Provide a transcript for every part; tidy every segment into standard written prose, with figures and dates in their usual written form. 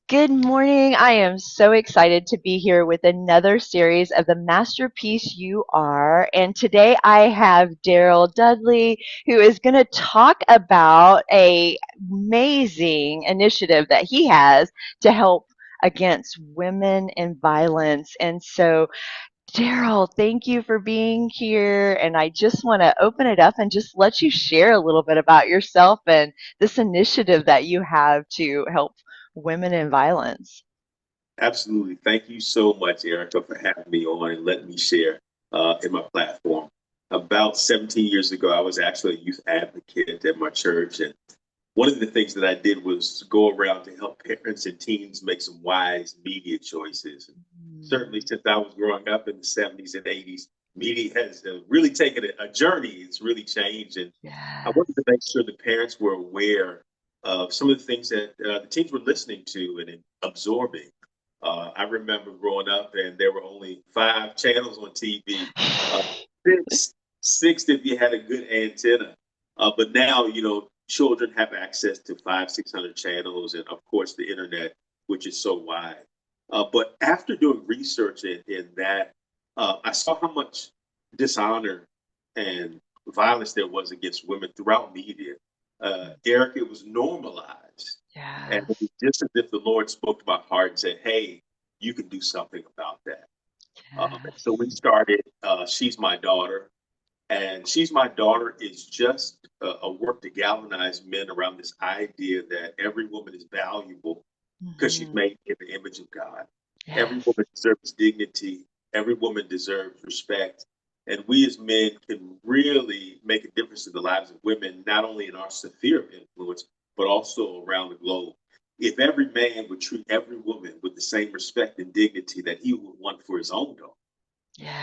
Good morning. I am so excited to be here with another series of the Masterpiece You Are. And today I have Daryl Dudley, who is going to talk about a amazing initiative that he has to help against women and violence. And so, Daryl, thank you for being here. And I just want to open it up and just let you share a little bit about yourself and this initiative that you have to help women in violence. Absolutely. Thank you so much, Erica, for having me on and letting me share in my platform. About 17 years ago, I was actually a youth advocate at my church. And one of the things that I did was go around to help parents and teens make some wise media choices. And certainly, Mm. since I was growing up in the 70s and 80s, media has really taken a journey. It's really changed. And I wanted Yes. to make sure the parents were aware of some of the things that the teens were listening to and absorbing. I remember growing up, and there were only five channels on TV. Uh, six if you had a good antenna. But now, children have access to 600 channels, and of course the internet, which is so wide. But after doing research in that, I saw how much dishonor and violence there was against women throughout media. Eric, it was normalized. And it was Yes. just as if the Lord spoke to my heart and said, "Hey, you can do something about that." And so we Yes. started She's My Daughter. And She's My Daughter is just a work to galvanize men around this idea that every woman is valuable because she's Hmm. made in the image of God. Every Yes. woman deserves dignity. Every woman deserves respect. And we as men can really make a difference in the lives of women, not only in our sphere of influence, but also around the globe. If every man would treat every woman with the same respect and dignity that he would want for his own daughter,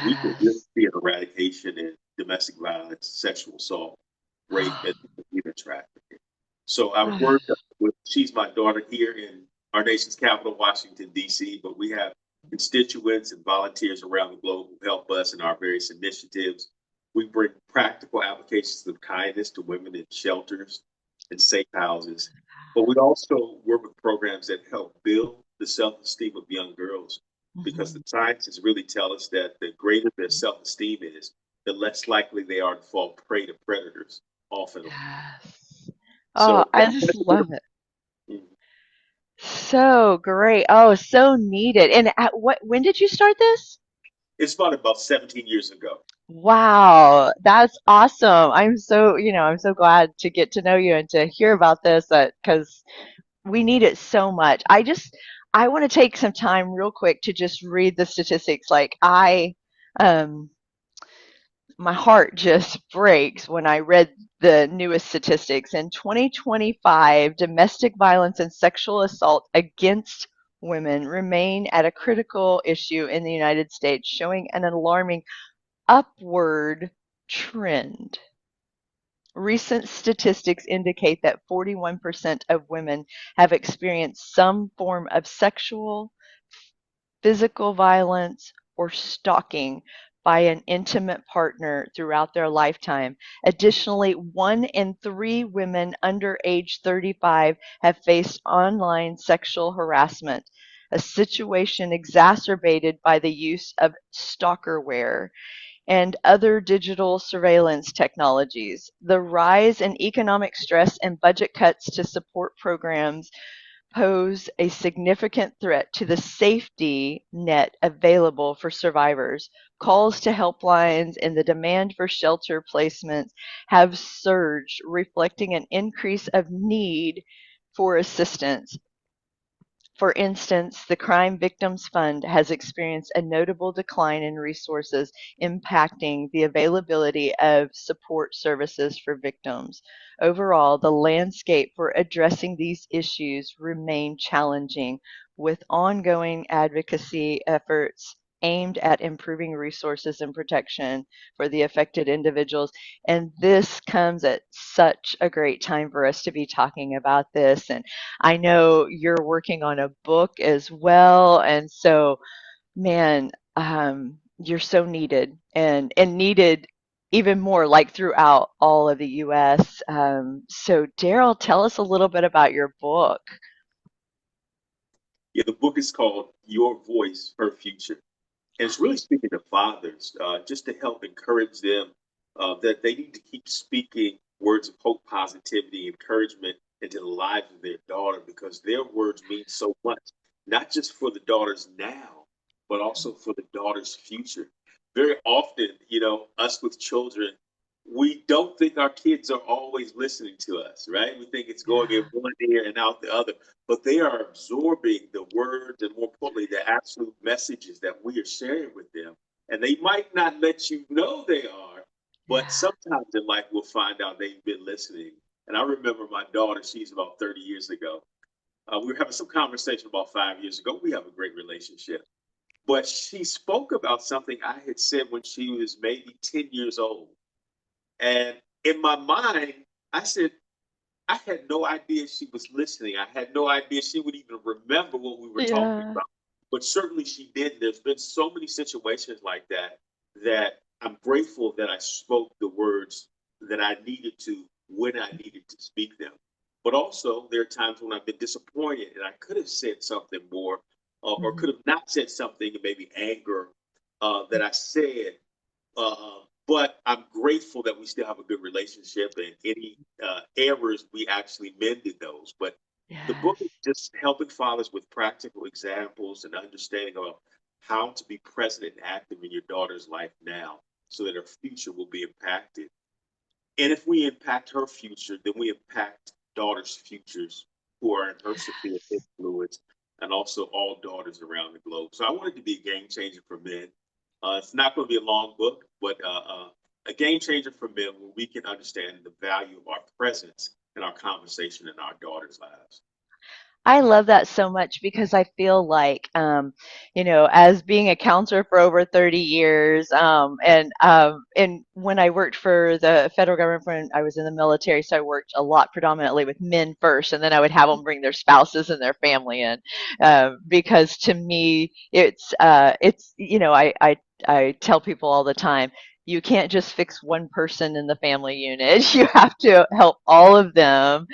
we could really Yes. see an eradication in domestic violence, sexual assault, rape, and even trafficking. So I've worked with She's My Daughter here in our nation's capital, Washington, D.C., but we have constituents and volunteers around the globe who help us in our various initiatives. We bring practical applications of kindness to women in shelters and safe houses. But we also work with programs that help build the self esteem of young girls because the Mhm. sciences really tell us that the greater their self esteem is, the less likely they are to fall prey to predators, often. Yes. Oh, So I that's just what love it. So great. Oh, so needed. And when did you start this? it's about 17 years ago. Wow, that's awesome. I'm so glad to get to know you and to hear about this because we need it so much. I want to take some time real quick to just read the statistics. Um, my heart just breaks when I read the newest statistics. In 2025, domestic violence and sexual assault against women remain at a critical issue in the United States, showing an alarming upward trend. Recent statistics indicate that 41% of women have experienced some form of sexual, physical violence, or stalking by an intimate partner throughout their lifetime. Additionally, 1 in 3 women under age 35 have faced online sexual harassment, a situation exacerbated by the use of stalkerware and other digital surveillance technologies. The rise in economic stress and budget cuts to support programs pose a significant threat to the safety net available for survivors. Calls to helplines and the demand for shelter placements have surged, reflecting an increase of need for assistance. For instance, the Crime Victims Fund has experienced a notable decline in resources, impacting the availability of support services for victims. Overall, the landscape for addressing these issues remain challenging, with ongoing advocacy efforts aimed at improving resources and protection for the affected individuals. And this comes at such a great time for us to be talking about this. And I know you're working on a book as well, and so, man, you're so needed and needed even more, like throughout all of the U.S. So, Daryl, tell us a little bit about your book. Yeah, the book is called Your Voice, Her Future. And it's really speaking to fathers, just to help encourage them that they need to keep speaking words of hope, positivity, encouragement into the lives of their daughter because their words mean so much, not just for the daughters now, but also for the daughter's future. Very often, us with children, we don't think our kids are always listening to us, right? We think it's going in Yeah. one ear and out the other, but they are absorbing the words and more importantly, the absolute messages that we are sharing with them. And they might not let you know they are, but Yeah. sometimes in life we'll find out they've been listening. And I remember my daughter, she's about 30 years ago. We were having some conversation about 5 years ago. We have a great relationship. But she spoke about something I had said when she was maybe 10 years old. And in my mind, I said, I had no idea she was listening. I had no idea she would even remember what we were talking Yeah. about. But certainly she did. There's been so many situations like that that I'm grateful that I spoke the words that I needed to when I needed to speak them. But also, there are times when I've been disappointed and I could have said something more or Mhm. could have not said something, maybe anger that I said but I'm grateful that we still have a good relationship and any errors, we actually mended those. But the book is Yes. just helping fathers with practical examples and understanding of how to be present and active in your daughter's life now so that her future will be impacted. And if we impact her future, then we impact daughters' futures who are in her sphere of influence and also all daughters around the globe. So I wanted to be a game changer for men. It's not going to be a long book, but a game changer for men where we can understand the value of our presence and our conversation in our daughters' lives. I love that so much because I feel like, as being a counselor for over 30 years, and when I worked for the federal government, when I was in the military, so I worked a lot predominantly with men first, and then I would have them bring their spouses and their family in, because to me, I tell people all the time, you can't just fix one person in the family unit. You have to help all of them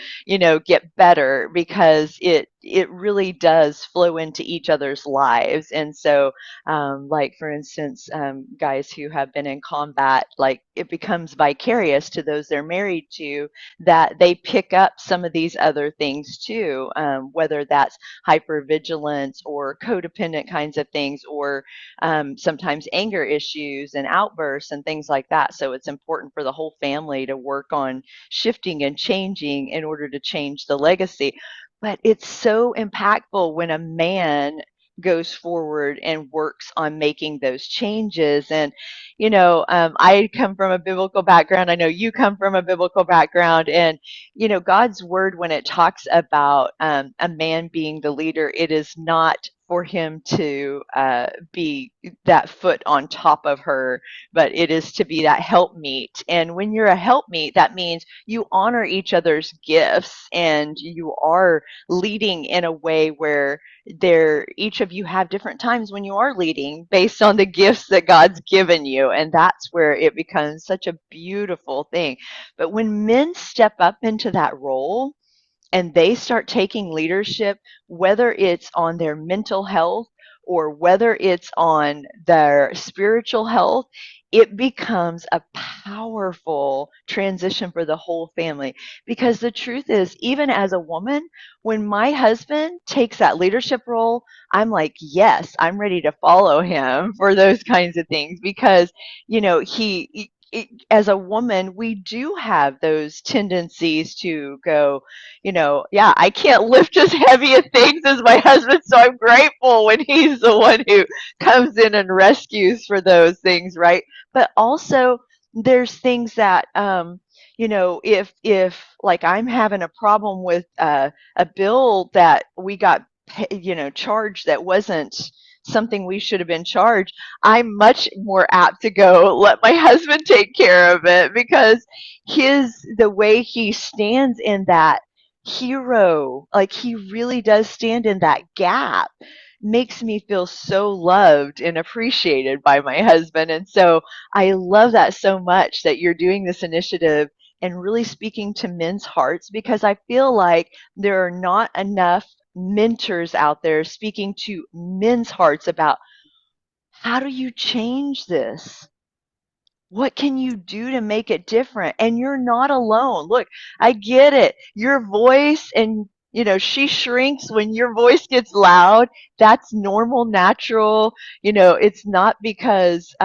get better because it really does flow into each other's lives. And so like for instance, guys who have been in combat, like it becomes vicarious to those they're married to, that they pick up some of these other things too, whether that's hypervigilance or codependent kinds of things, or sometimes anger issues and outbursts and things like that. So it's important for the whole family to work on shifting and changing in order to change the legacy. But it's so impactful when a man goes forward and works on making those changes. And, I come from a biblical background. I know you come from a biblical background. And, God's word, when it talks about a man being the leader, it is not for him to be that foot on top of her, but it is to be that helpmeet. And when you're a helpmeet, that means you honor each other's gifts and you are leading in a way where each of you have different times when you are leading based on the gifts that God's given you. And that's where it becomes such a beautiful thing. But when men step up into that role, and they start taking leadership, whether it's on their mental health or whether it's on their spiritual health, it becomes a powerful transition for the whole family. Because the truth is, even as a woman, when my husband takes that leadership role, I'm like, yes, I'm ready to follow him for those kinds of things because, as a woman, we do have those tendencies to go, yeah, I can't lift as heavy a things as my husband, so I'm grateful when he's the one who comes in and rescues for those things, right? But also, there's things that, if like I'm having a problem with a bill that we got, charged that wasn't something we should have been charged, I'm much more apt to go let my husband take care of it because the way he stands in that hero, like he really does stand in that gap, makes me feel so loved and appreciated by my husband. And so I love that so much that you're doing this initiative and really speaking to men's hearts because I feel like there are not enough mentors out there speaking to men's hearts about how do you change this? What can you do to make it different? And you're not alone. Look, I get it. Your voice and she shrinks when your voice gets loud. That's normal, natural. It's not because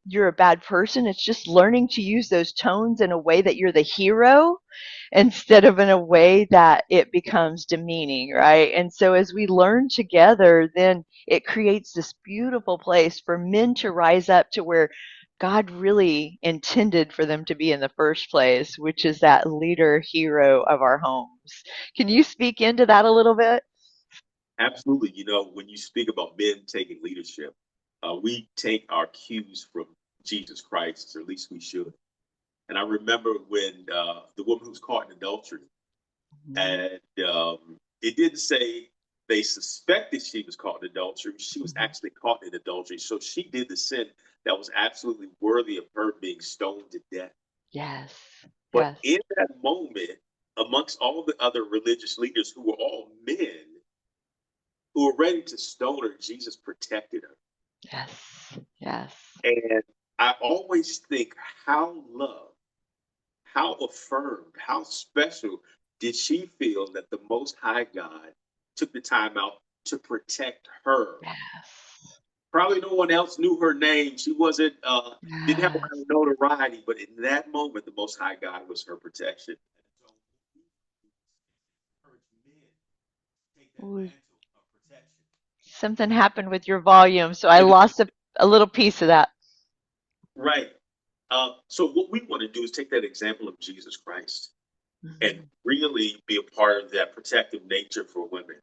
you're a bad person. It's just learning to use those tones in a way that you're the hero instead of in a way that it becomes demeaning, right? And so as we learn together, then it creates this beautiful place for men to rise up to where God really intended for them to be in the first place, which is that leader hero of our homes. Can you speak into that a little bit? Absolutely. When you speak about men taking leadership, we take our cues from Jesus Christ, or at least we should. And I remember when the woman who was caught in adultery, Mhm, and it didn't say they suspected she was caught in adultery. She was mhm. actually caught in adultery. So she did the sin that was absolutely worthy of her being stoned to death. Yes, But yes, in that moment, amongst all the other religious leaders who were all men who were ready to stone her, Jesus protected her. yes, yes, And I always think how loved, how affirmed, how special did she feel that the Most High God took the time out to protect her? yes, Probably no one else knew her name. She wasn't didn't have a lot yes. of notoriety, but in that moment, the Most High God was her protection. So encourage men to take that Ooh, mantle of protection. something happened with your volume, so I And lost a little piece of that. right. So what we want to do is take that example of Jesus Christ and Mhm, really be a part of that protective nature for women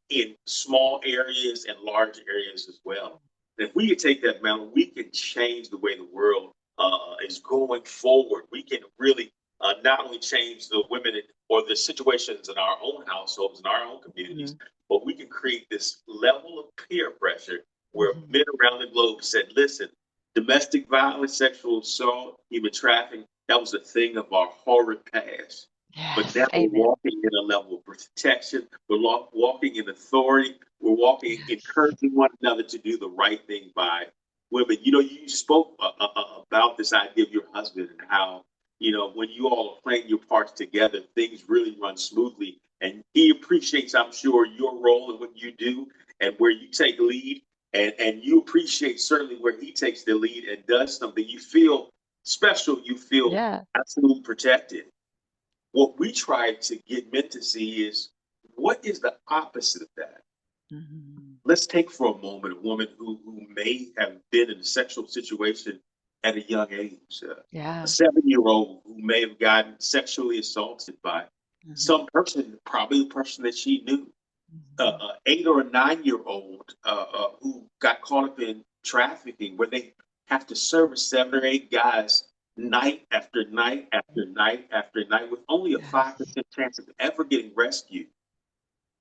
in small areas and large areas as well. And if we can take that mantle, we can change the way the world is going forward. We can really not only change the women or the situations in our own households, in our own communities, mhm, but we can create this level of peer pressure where mhm. men around the globe said, listen, domestic violence, sexual assault, human trafficking, that was a thing of our horrid past. But now Yes, we're amen. walking in a level of protection. We're walking in authority. We're walking, Yes, encouraging one another to do the right thing by women. You spoke about this idea of your husband and how, when you all are playing your parts together, things really run smoothly. And he appreciates, I'm sure, your role in what you do and where you take lead. And you appreciate certainly where he takes the lead and does something. You feel special. You feel yeah. absolutely protected. What we try to get men to see is what is the opposite of that? Mhm. Let's take for a moment a woman who may have been in a sexual situation at a young age, a Yeah. 7-year old who may have gotten sexually assaulted by Mhm, some person, probably the person that she knew, mhm. 8 or 9 year old who got caught up in trafficking, where they have to service 7 or 8 guys night after night after night after night with only a five Yes, percent chance of ever getting rescued.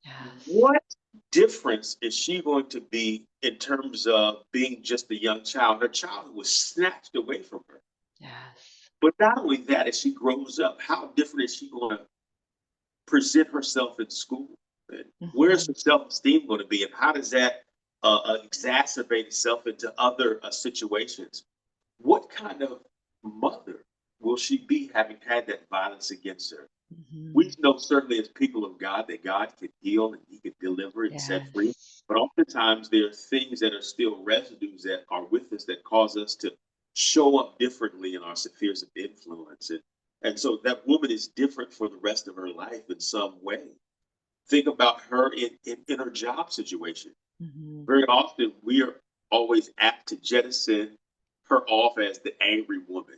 yes, What difference is she going to be in terms of being just a young child? Her childhood was snatched away from her. yes. But not only that, as she grows up, how different is she going to present herself in school? And where's her Mhm. self esteem going to be? And how does that exacerbate itself into other situations? What kind of mother will she be having had that violence against her? We Mhm. know certainly as people of God that God can heal and He can deliver and set free. Yes. But oftentimes there are things that are still residues that are with us that cause us to show up differently in our spheres of influence. And so that woman is different for the rest of her life in some way. Think about her in her job situation. Mhm. Very often we are always apt to jettison her off as the angry woman.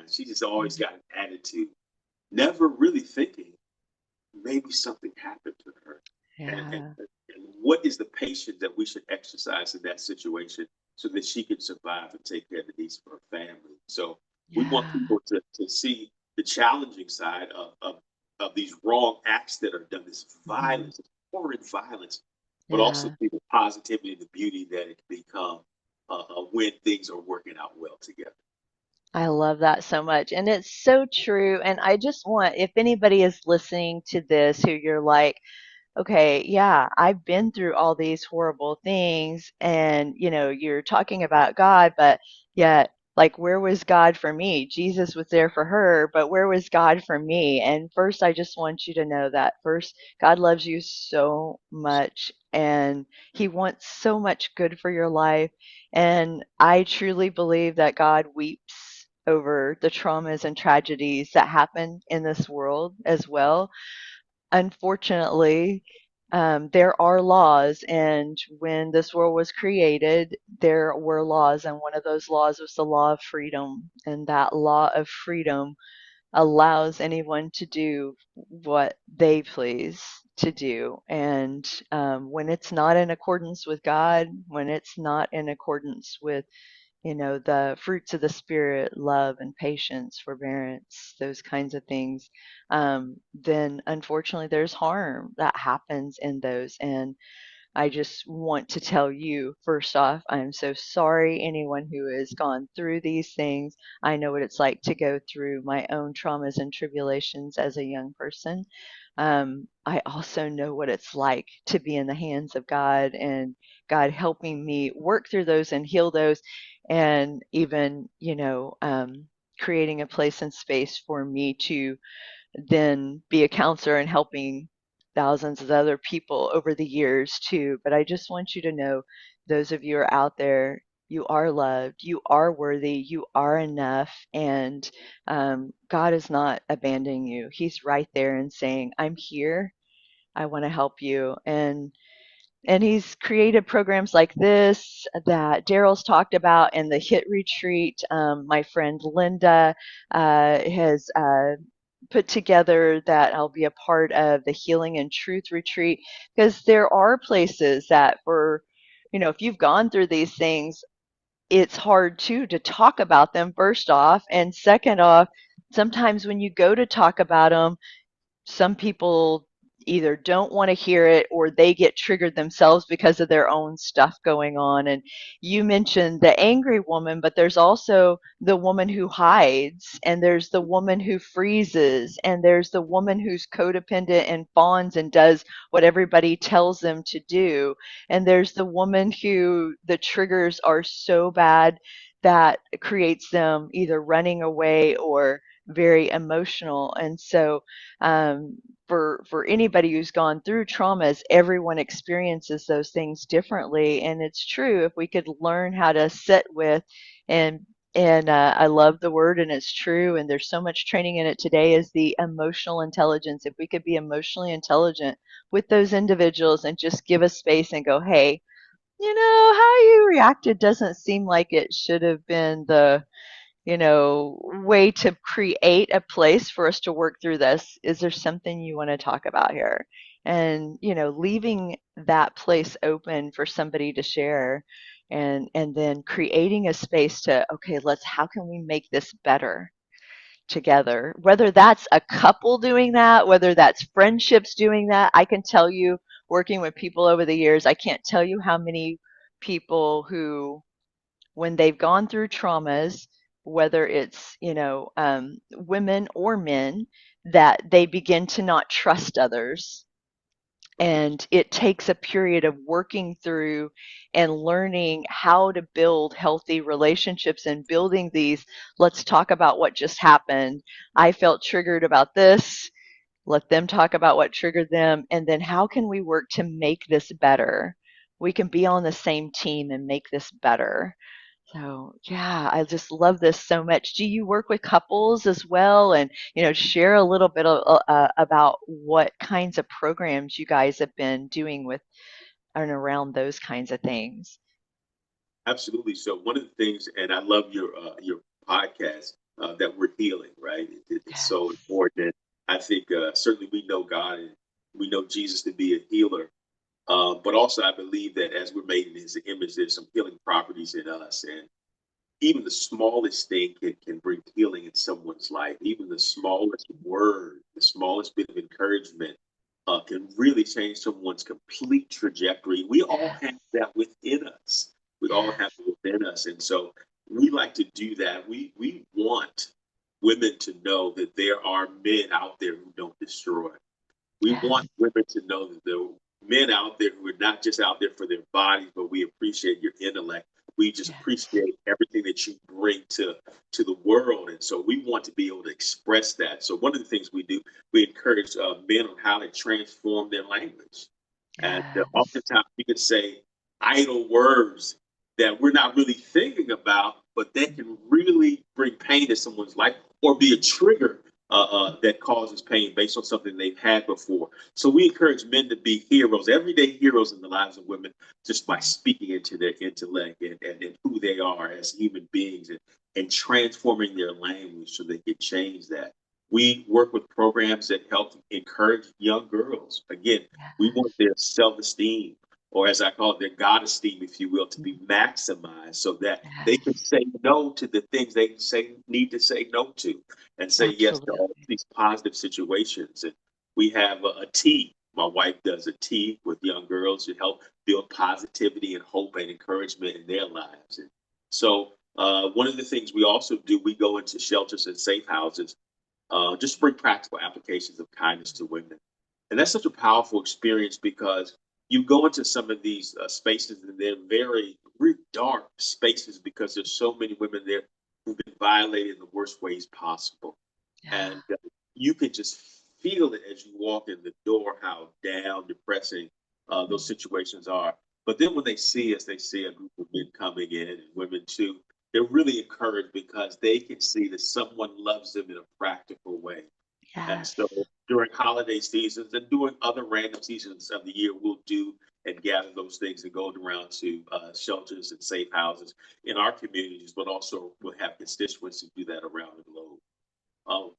She just always Mhm. got an attitude, never really thinking maybe something happened to her. And, and, Yeah. and what is the patience that we should exercise in that situation so that she can survive and take care of the needs of her family? So we want Yeah. people to see the challenging side of these wrong acts that are done, this Mhm. violence, this horrid violence, but also Yeah. see the positivity and the beauty that it can become when things are working out well together. I love that so much. And it's so true. And I just want, if anybody is listening to this who you're like, okay, yeah, I've been through all these horrible things, and you're talking about God, but yet, like, where was God for me? Jesus was there for her, but where was God for me? And first, I just want you to know that first, God loves you so much, and He wants so much good for your life. And I truly believe that God weeps over the traumas and tragedies that happen in this world as well. Unfortunately, there are laws, and when this world was created, there were laws, and one of those laws was the law of freedom. And that law of freedom allows anyone to do what they please to do. And when it's not in accordance with God, when it's not in accordance with the fruits of the spirit, love and patience, forbearance, those kinds of things, then unfortunately there's harm that happens in those. And I just want to tell you, first off, I'm so sorry anyone who has gone through these things. I know what it's like to go through my own traumas and tribulations as a young person. I also know what it's like to be in the hands of God, and God helping me work through those and heal those, and even, creating a place and space for me to then be a counselor and helping thousands of other people over the years too. But I just want you to know, those of you who are out there, you are loved, you are worthy, you are enough, and God is not abandoning you. He's right there and saying, I'm here. I want to help you. And he's created programs like this that Daryl's talked about, and the HIT retreat. My friend Linda has put together that I'll be a part of the Healing and Truth retreat, because there are places that, for, if you've gone through these things, it's hard too to talk about them, first off. And second off, sometimes when you go to talk about them, some people either don't want to hear it, or they get triggered themselves because of their own stuff going on. And you mentioned the angry woman, but there's also the woman who hides, and there's the woman who freezes, and there's the woman who's codependent and fawns and does what everybody tells them to do. And there's the woman who the triggers are so bad that creates them either running away or very emotional. And so, for anybody who's gone through traumas, everyone experiences those things differently. And it's true, if we could learn how to sit with, and I love the word, and it's true, and there's so much training in it today, is the emotional intelligence. If we could be emotionally intelligent with those individuals and just give a space and go, hey, how you reacted doesn't seem like it should have been the way to create a place for us to work through this. Is there something you want to talk about here? And, leaving that place open for somebody to share, and then creating a space to, okay, how can we make this better together? Whether that's a couple doing that, whether that's friendships doing that. I can tell you, working with people over the years, I can't tell you how many people who, when they've gone through traumas, whether it's, women or men, that they begin to not trust others. And it takes a period of working through and learning how to build healthy relationships, and building these, let's talk about what just happened. I felt triggered about this. Let them talk about what triggered them. And then how can we work to make this better? We can be on the same team and make this better. So, yeah, I just love this so much. Do you work with couples as well? And, share a little bit about what kinds of programs you guys have been doing with and around those kinds of things. Absolutely. So one of the things, and I love your podcast, that we're healing, right? It's so Yes. important. I think certainly we know God and we know Jesus to be a healer, but also I believe that as we're made in His image, there's some healing properties in us, and even the smallest thing can bring healing in someone's life. Even the smallest word, the smallest bit of encouragement, can really change someone's complete trajectory. We all have Yes. that within us. We all have Yes. it within us. And so we like to do that. We want women to know that there are men out there who don't destroy. We want Yes. women to know that there are men out there who are not just out there for their bodies, but we appreciate your intellect. We just Yes. appreciate everything that you bring to the world, and so we want to be able to express that. So one of the things we do, we encourage men on how to transform their language, and Yes. oftentimes we can say idle words that we're not really thinking about, but that can really bring pain to someone's life or be a trigger that causes pain based on something they've had before. So we encourage men to be heroes, everyday heroes in the lives of women, just by speaking into their intellect and who they are as human beings and transforming their language so they can change that. We work with programs that help encourage young girls. Again, we want their self esteem, or as I call it, their God esteem, if you will, to be maximized so that they can Yes. say no to the things they say need to say no to and say yes to all Absolutely. these positive situations. And we have a tea. My wife does a tea with young girls to help build positivity and hope and encouragement in their lives. And so, one of the things we also do, we go into shelters and safe houses, just bring practical applications of kindness to women. And that's such a powerful experience because you go into some of these spaces and they're very, very dark spaces because there's so many women there who've been violated in the worst ways possible. Yeah. And you can just feel it as you walk in the door how down, depressing those situations are. But then when they see us, they see a group of men coming in and women too. They're really encouraged because they can see that someone loves them in a practical way. And Yes. so during holiday seasons and during other random seasons of the year, we'll do and gather those things and go around to shelters and safe houses in our communities, but also we'll have constituents who do that around the globe.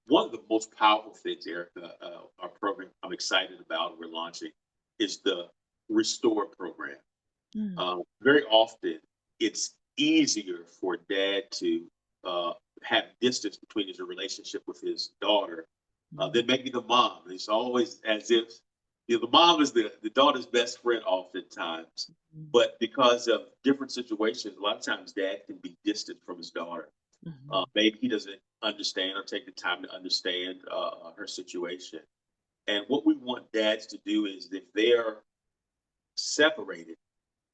One of the most powerful things, Erica, our program I'm excited about, we're launching, is the Restore program. Mm. Very often, it's easier for dad to have distance between his relationship with his daughter than maybe the mom. It's always as if the mom is the daughter's best friend oftentimes. But because of different situations, a lot of times dad can be distant from his daughter. Mhm. Maybe he doesn't understand or take the time to understand her situation. And what we want dads to do is if they're separated,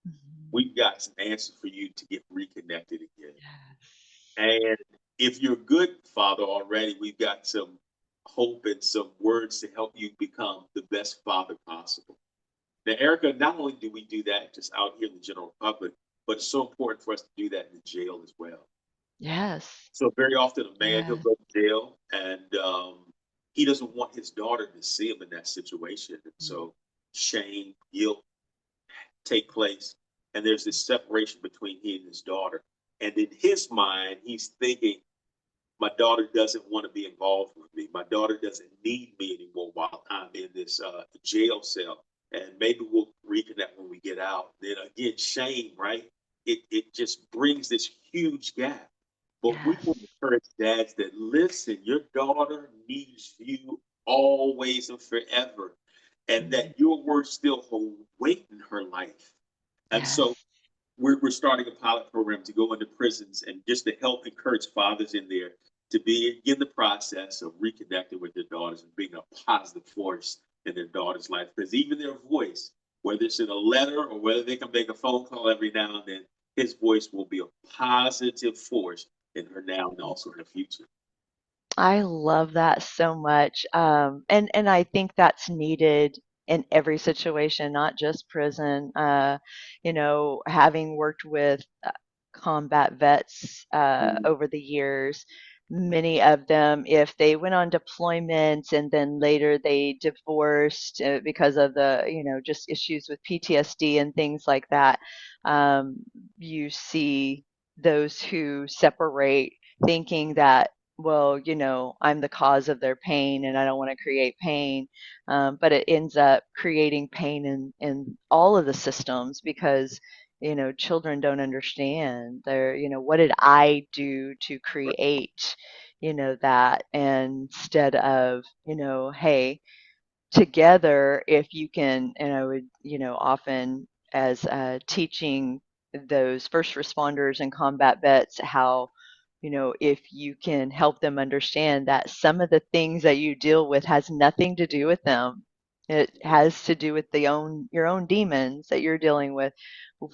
Mhm. we've got some answers for you to get reconnected again. Yes. And if you're a good father already, we've got some hope and some words to help you become the best father possible. Now, Erica, not only do we do that just out here in the general public, but it's so important for us to do that in the jail as well. Yes. So very often a man he'll Yes. go to jail and he doesn't want his daughter to see him in that situation. And so shame, guilt take place, and there's this separation between he and his daughter. And in his mind, he's thinking, my daughter doesn't want to be involved with me. My daughter doesn't need me anymore while I'm in this jail cell. And maybe we'll reconnect when we get out. Then again, shame, right? It just brings this huge gap. But we want to Yes. encourage dads that listen, your daughter needs you always and forever, and Mm. that your words still hold weight in her life. And so Yes. we're starting a pilot program to go into prisons and just to help encourage fathers in there to be in the process of reconnecting with their daughters and being a positive force in their daughter's life. Because even their voice, whether it's in a letter or whether they can make a phone call every now and then, his voice will be a positive force in her now and also in her future. I love that so much. And I think that's needed in every situation, not just prison. Having worked with combat vets over the years, many of them, if they went on deployment and then later they divorced because of just issues with PTSD and things like that, um, you see those who separate thinking that, well, I'm the cause of their pain and I don't want to create pain. But it ends up creating pain in all of the systems because, children don't understand. What did I do to create, that? And instead of, hey, together, if you can, and I would, often as teaching those first responders and combat vets how, if you can help them understand that some of the things that you deal with has nothing to do with them. It has to do with your own demons that you're dealing with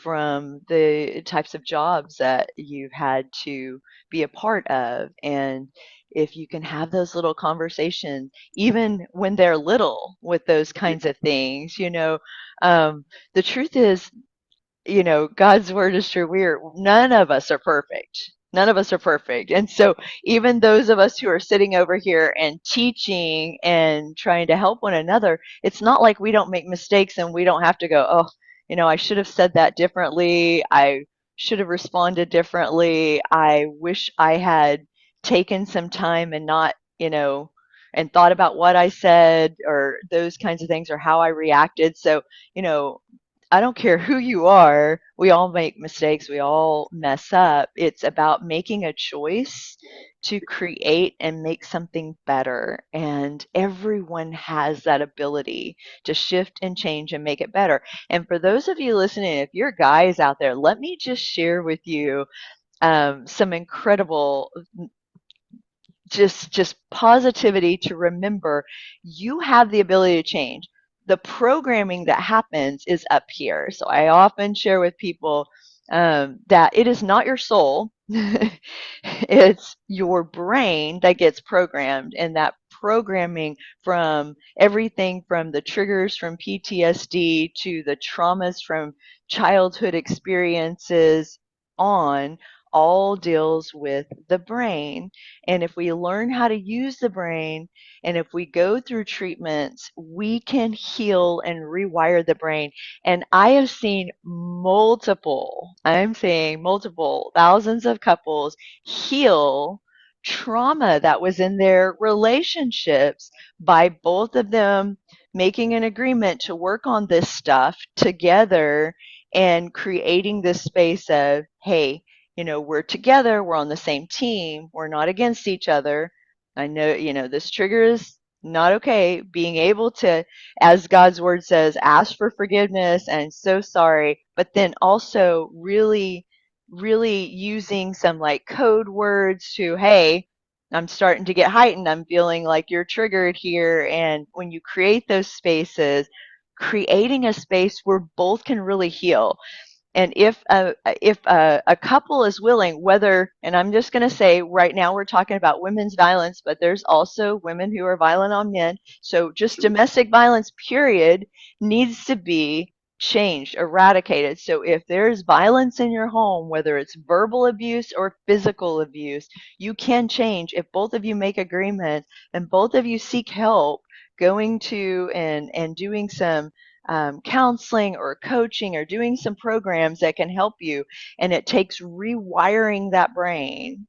from the types of jobs that you've had to be a part of. And if you can have those little conversations, even when they're little with those kinds of things, um, the truth is, God's word is true. None of us are perfect. None of us are perfect. And so even those of us who are sitting over here and teaching and trying to help one another, it's not like we don't make mistakes and we don't have to go, oh, I should have said that differently. I should have responded differently. I wish I had taken some time and not, and thought about what I said or those kinds of things or how I reacted. So, you know, I don't care who you are. We all make mistakes. We all mess up. It's about making a choice to create and make something better. And everyone has that ability to shift and change and make it better. And for those of you listening, if you're guys out there, let me just share with you some incredible just positivity to remember you have the ability to change. The programming that happens is up here. So I often share with people that it is not your soul, it's your brain that gets programmed, and that programming from everything from the triggers from PTSD to the traumas from childhood experiences on all deals with the brain. And if we learn how to use the brain, and if we go through treatments, we can heal and rewire the brain. And I have seen I'm saying multiple, thousands of couples heal trauma that was in their relationships by both of them making an agreement to work on this stuff together and creating this space of, hey, we're together, we're on the same team, we're not against each other. I know, this trigger is not okay. Being able to, as God's word says, ask for forgiveness and so sorry, but then also really, really using some like code words to, hey, I'm starting to get heightened. I'm feeling like you're triggered here. And when you create those spaces, creating a space where both can really heal. And if a couple is willing, whether, and I'm just going to say right now we're talking about women's violence, but there's also women who are violent on men. So just Sure. domestic violence, period, needs to be changed, eradicated. So if there's violence in your home, whether it's verbal abuse or physical abuse, you can change if both of you make agreements and both of you seek help going to and doing some counseling or coaching or doing some programs that can help you. And it takes rewiring that brain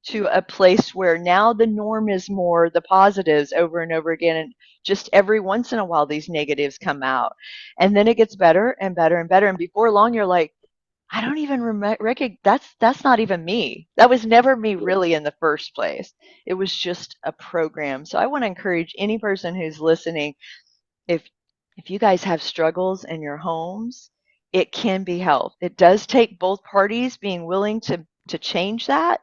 to a place where now the norm is more the positives over and over again. And just every once in a while, these negatives come out. And then it gets better and better and better. And before long, you're like, I don't even recognize that's not even me. That was never me really in the first place. It was just a program. So I want to encourage any person who's listening, if if you guys have struggles in your homes, it can be helped. It does take both parties being willing to change that,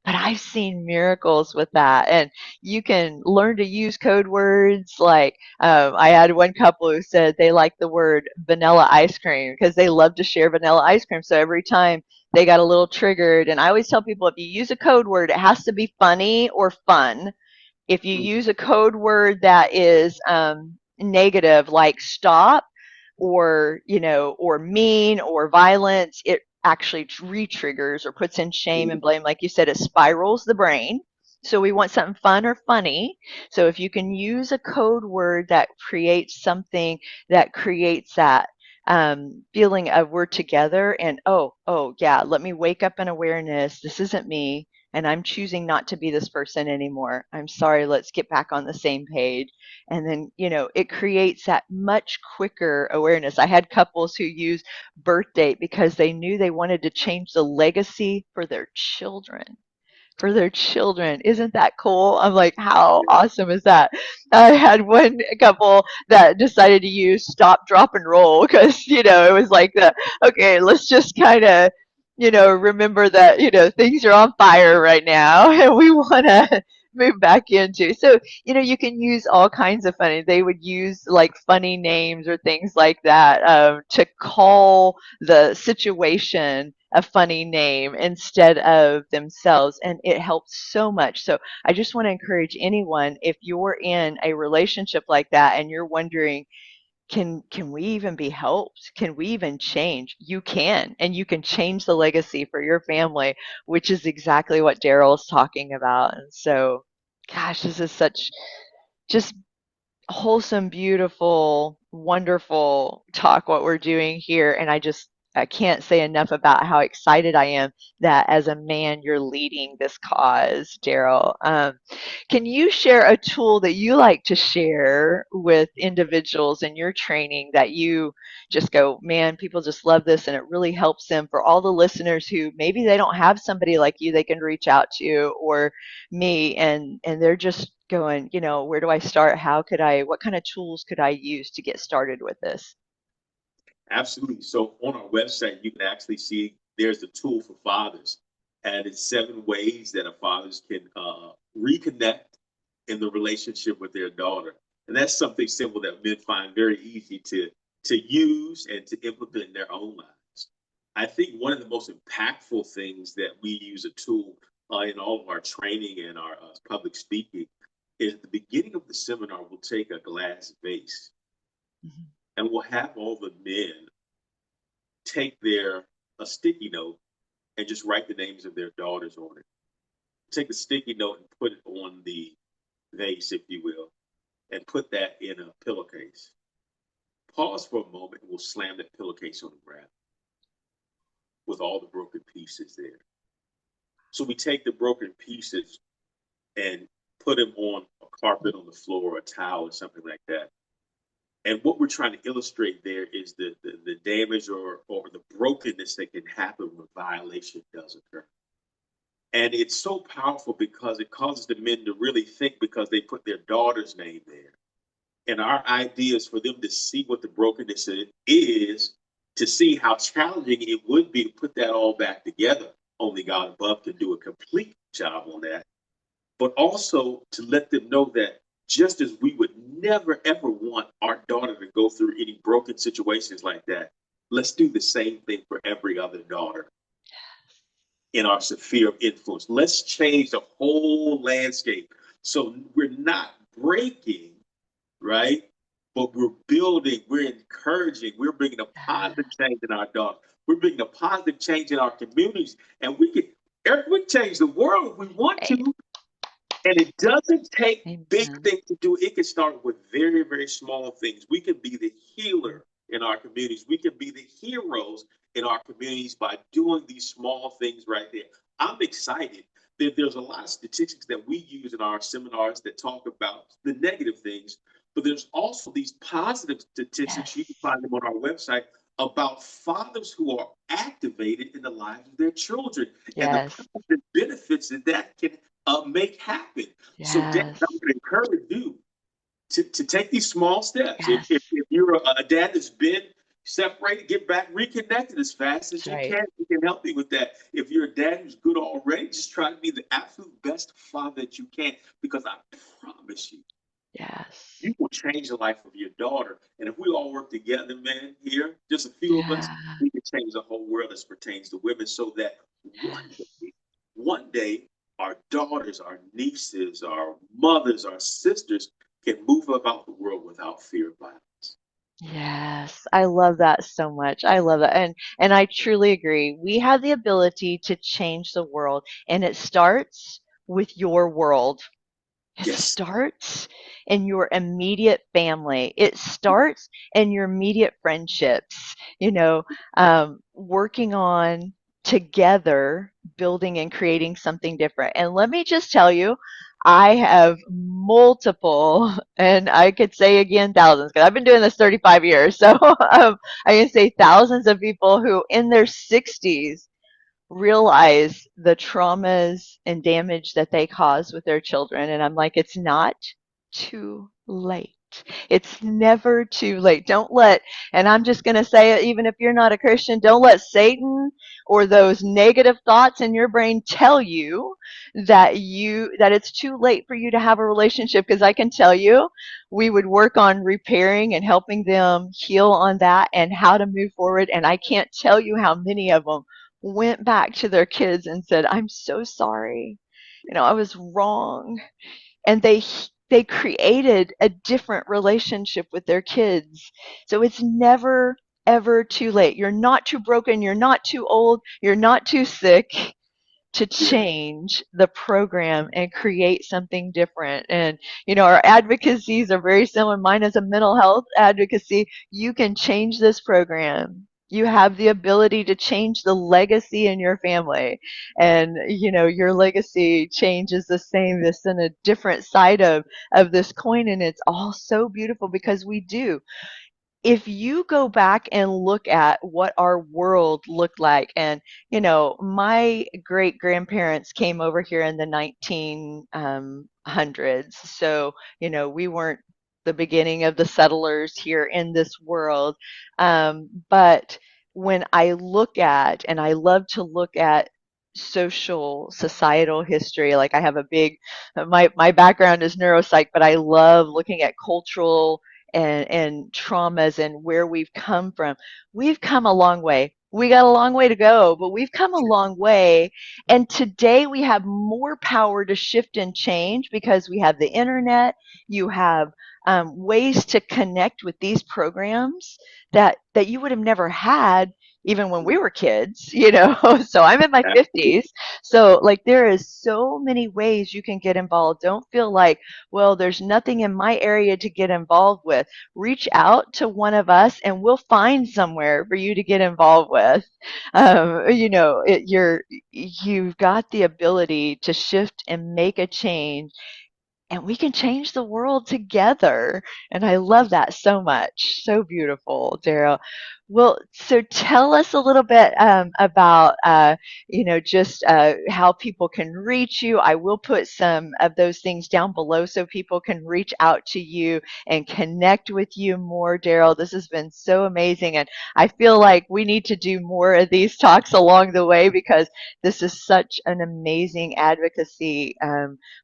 but I've seen miracles with that. And you can learn to use code words. Like I had one couple who said they like the word vanilla ice cream because they love to share vanilla ice cream. So every time they got a little triggered, and I always tell people if you use a code word, it has to be funny or fun. If you use a code word that is negative, like stop or, or mean or violence, it actually re-triggers or puts in shame and blame. Like you said, it spirals the brain. So we want something fun or funny. So if you can use a code word that creates something that creates that feeling of we're together and oh yeah, let me wake up in awareness. This isn't me, and I'm choosing not to be this person anymore. I'm sorry, let's get back on the same page. And then, it creates that much quicker awareness. I had couples who used birth date because they knew they wanted to change the legacy for their children. For their children. Isn't that cool? I'm like, how awesome is that? I had one couple that decided to use stop, drop, and roll because, it was like okay, let's just kind of, remember that, things are on fire right now and we want to move back into. So, you can use all kinds of funny. They would use like funny names or things like that to call the situation a funny name instead of themselves. And it helps so much. So I just want to encourage anyone, if you're in a relationship like that and you're wondering, can we even be helped? Can we even change? You can, and you can change the legacy for your family, which is exactly what Daryl's talking about. And so, gosh, this is such just wholesome, beautiful, wonderful talk what we're doing here. And I can't say enough about how excited I am that as a man you're leading this cause, Daryl. Can you share a tool that you like to share with individuals in your training that you just go, man, people just love this and it really helps them, for all the listeners who maybe they don't have somebody like you they can reach out to, or me, and they're just going, where do I start? What kind of tools could I use to get started with this? Absolutely. So on our website, you can actually see there's a tool for fathers, and it's 7 ways that a fathers can reconnect in the relationship with their daughter. And that's something simple that men find very easy to use and to implement in their own lives. I think one of the most impactful things that we use a tool in all of our training and our public speaking is at the beginning of the seminar, we'll take a glass vase Mhm. and we'll have all the men take their a sticky note and just write the names of their daughters on it. Take the sticky note and put it on the vase, if you will, and put that in a pillowcase. Pause for a moment and we'll slam that pillowcase on the ground with all the broken pieces there. So we take the broken pieces and put them on a carpet on the floor or a towel or something like that. And what we're trying to illustrate there is the damage or the brokenness that can happen when violation does occur. And it's so powerful because it causes the men to really think, because they put their daughter's name there. And our idea is for them to see what the brokenness is, to see how challenging it would be to put that all back together. Only God above can do a complete job on that. But also to let them know that just as we would never ever want our daughter to go through any broken situations like that, let's do the same thing for every other daughter in our sphere of influence. Let's change the whole landscape. So we're not breaking, right? But we're building, we're encouraging, we're bringing a positive change in our dogs. We're bringing a positive change in our communities. And Eric, we can change the world if we want Hey, to. And it doesn't take big amen. things to do. It can start with very, very small things. We can be the healer in our communities. We can be the heroes in our communities by doing these small things right there. I'm excited. There's a lot of statistics that we use in our seminars that talk about the negative things, but there's also these positive statistics. You can Yes. find them on our website about fathers who are activated in the lives of their children and the Yes. positive benefits that can make happen. So, Dad, I'm Yes. going to encourage you to take these small steps. If, Yes. if, if you're a dad that's been separated, get back reconnected as fast as That's you right. can. We can help you with that. If you're a dad who's good already, just try to be the absolute best father that you can, because I promise you, Yes. you will change the life of your daughter. And if we all work together, man, here, just a few of us, Yeah. we can change the whole world as pertains to women, so that Yes. one day, our daughters, our nieces, our mothers, our sisters can move about the world without fear of violence. Yes, I love that so much. I love that. And I truly agree. We have the ability to change the world, and it starts with your world. It Yes. starts in your immediate family. It starts in your immediate friendships, working on together, building and creating something different. And let me just tell you, I have multiple, and I could say again thousands, because I've been doing this 35 years. So I can say thousands of people who in their 60s realize the traumas and damage that they cause with their children. And I'm like, it's not too late. It's never too late. Don't let, and I'm just going to say it, even if you're not a Christian, don't let Satan or those negative thoughts in your brain tell you that it's too late for you to have a relationship. Because I can tell you, we would work on repairing and helping them heal on that and how to move forward. And I can't tell you how many of them went back to their kids and said, "I'm so sorry. I was wrong." And they created a different relationship with their kids. So it's never ever too late. You're not too broken, you're not too old, you're not too sick to Yeah, change the program and create something different. And, our advocacies are very similar. Mine is a mental health advocacy. You can change this program. You have the ability to change the legacy in your family. And, your legacy change is the same. This in a different side of this coin. And it's all so beautiful because we do. If you go back and look at what our world looked like, and my great grandparents came over here in the 1900s, so we weren't the beginning of the settlers here in this world. But when I look at, and I love to look at social societal history, like I have a big, my background is neuropsych, but I love looking at cultural and traumas and where we've come from. We've come a long way. We got a long way to go, but we've come a long way. And today we have more power to shift and change because we have the internet. You have ways to connect with these programs that you would have never had even when we were kids, So I'm in my absolutely. 50s. So, like, there is so many ways you can get involved. Don't feel like, well, there's nothing in my area to get involved with. Reach out to one of us and we'll find somewhere for you to get involved with. You've got the ability to shift and make a change, and we can change the world together. And I love that so much. So beautiful, Daryl. Well, so tell us a little bit about, just how people can reach you. I will put some of those things down below so people can reach out to you and connect with you more, Daryl. This has been so amazing. And I feel like we need to do more of these talks along the way because this is such an amazing advocacy.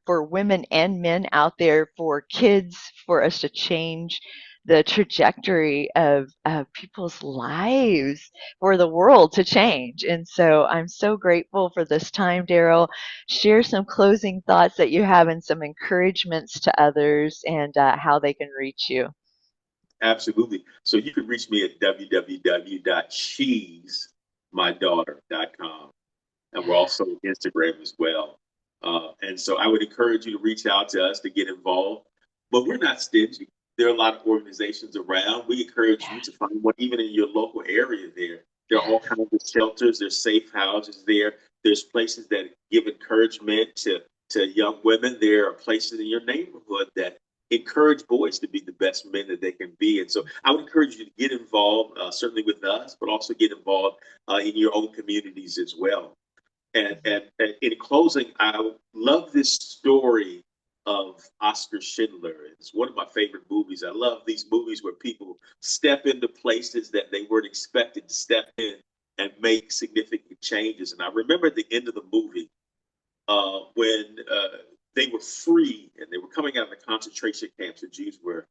For women and men out there, for kids, for us to change the trajectory of people's lives, for the world to change. And so I'm so grateful for this time, Daryl. Share some closing thoughts that you have and some encouragements to others, and how they can reach you. Absolutely. So you can reach me at www.shesmydaughter.com. And we're also on Instagram as well. And so I would encourage you to reach out to us to get involved. But we're not stingy. There are a lot of organizations around. We encourage you to find one, even in your local area there. There are all kinds of shelters, there's safe houses there. There's places that give encouragement to young women. There are places in your neighborhood that encourage boys to be the best men that they can be. And so I would encourage you to get involved, certainly with us, but also get involved in your own communities as well. And in closing, I love this story of Oscar Schindler. It's one of my favorite movies. I love these movies where people step into places that they weren't expected to step in and make significant changes. And I remember at the end of the movie when they were free and they were coming out of the concentration camps the Jews were.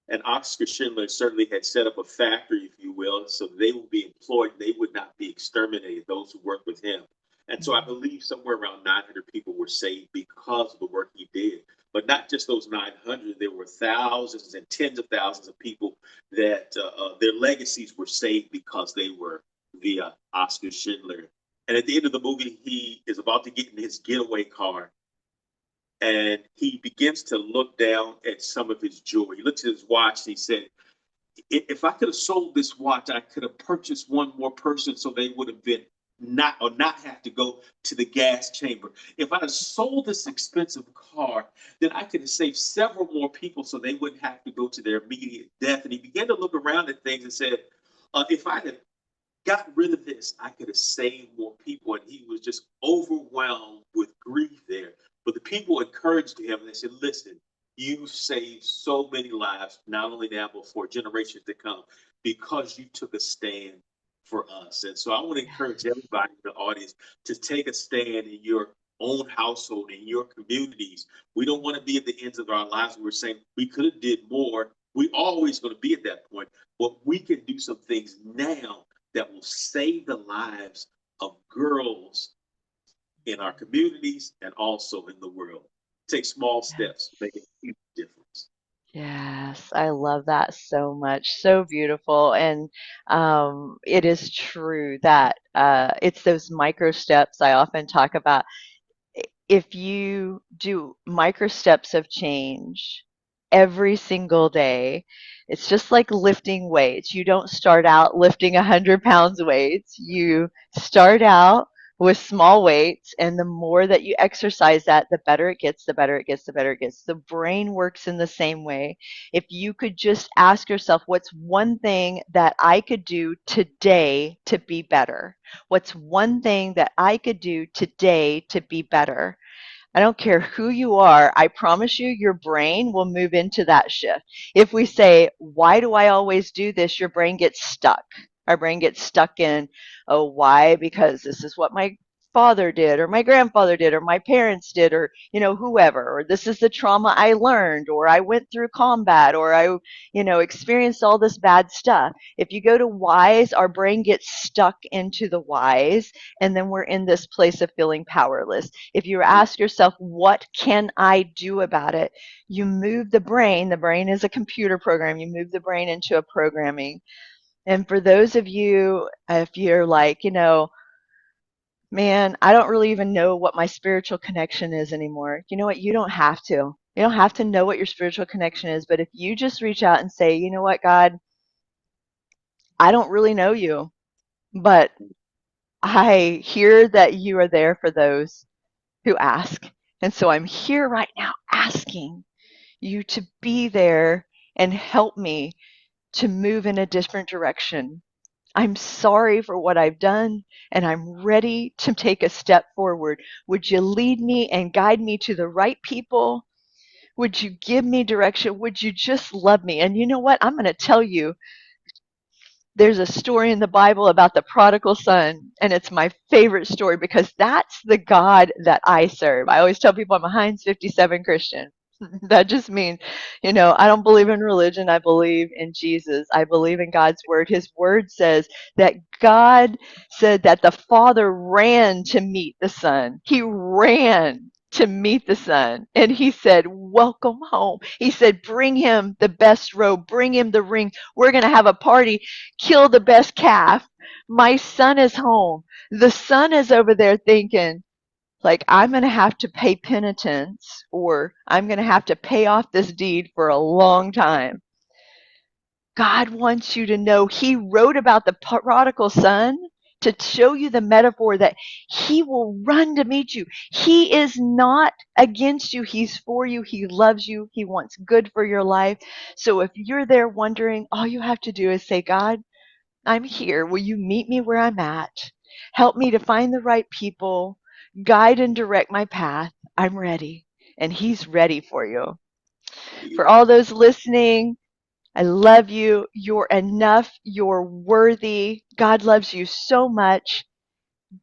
And Oscar Schindler certainly had set up a factory, if you will, so they would be employed. They would not be exterminated, those who worked with him. And so I believe somewhere around 900 people were saved because of the work he did. But not just those 900, there were thousands and tens of thousands of people that their legacies were saved because they were via Oscar Schindler. And at the end of the movie, he is about to get in his getaway car and he begins to look down at some of his jewelry. He looks at his watch and he said, if I could have sold this watch, I could have purchased one more person so they would have been not have to go to the gas chamber. If I'd have sold this expensive car, then I could have saved several more people so they wouldn't have to go to their immediate death. And he began to look around at things and said, if I had gotten rid of this, I could have saved more people. And he was just overwhelmed with grief there. But the people encouraged him and they said, listen, you saved so many lives, not only now, but for generations to come, because you took a stand for us. And so I want to encourage everybody in the audience to take a stand in your own household, in your communities. We don't want to be at the ends of our lives where we're saying we could have did more. We always going to be at that point, but we can do some things now that will save the lives of girls in our communities and also in the world. Take small steps to make a huge difference. Yes, I love that so much. So beautiful. And it is true that it's those micro steps I often talk about. If you do micro steps of change every single day, it's just like lifting weights. You don't start out lifting 100 pounds weights. You start out with small weights, and the more that you exercise that, the better it gets, the better it gets, the better it gets. The brain works in the same way. If you could just ask yourself, what's one thing that I could do today to be better? What's one thing that I could do today to be better? I don't care who you are, I promise you, your brain will move into that shift. If we say, why do I always do this? Your brain gets stuck. Our brain gets stuck in, oh, why? Because this is what my father did, or my grandfather did, or my parents did, or, whoever, or this is the trauma I learned, or I went through combat, or I, experienced all this bad stuff. If you go to whys, our brain gets stuck into the whys, and then we're in this place of feeling powerless. If you ask yourself, what can I do about it? You move the brain is a computer program, you move the brain into a programming. And for those of you, if you're like, man, I don't really even know what my spiritual connection is anymore. You know what? You don't have to. You don't have to know what your spiritual connection is. But if you just reach out and say, you know what, God, I don't really know you, but I hear that you are there for those who ask. And so I'm here right now asking you to be there and help me to move in a different direction. I'm sorry for what I've done, and I'm ready to take a step forward. Would you lead me and guide me to the right people? Would you give me direction? Would you just love me? And you know what? I'm going to tell you, there's a story in the Bible about the prodigal son, and it's my favorite story because that's the God that I serve. I always tell people I'm a Heinz 57 Christian. That just means, I don't believe in religion. I believe in Jesus. I believe in God's word. His word says that God said that the Father ran to meet the Son. He ran to meet the Son. And he said, welcome home. He said, bring him the best robe, bring him the ring. We're going to have a party, kill the best calf. My son is home. The son is over there thinking, like, I'm going to have to pay penitence, or I'm going to have to pay off this deed for a long time. God wants you to know he wrote about the prodigal son to show you the metaphor that he will run to meet you. He is not against you. He's for you. He loves you. He wants good for your life. So if you're there wondering, all you have to do is say, God, I'm here. Will you meet me where I'm at? Help me to find the right people, guide and direct my path. I'm ready. And he's ready for you. For all those listening, I love you. You're enough. You're worthy. God loves you so much.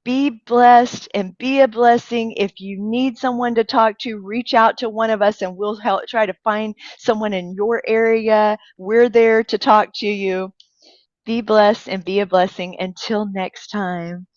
Be blessed and be a blessing. If you need someone to talk to, reach out to one of us and we'll help try to find someone in your area. We're there to talk to you. Be blessed and be a blessing. Until next time.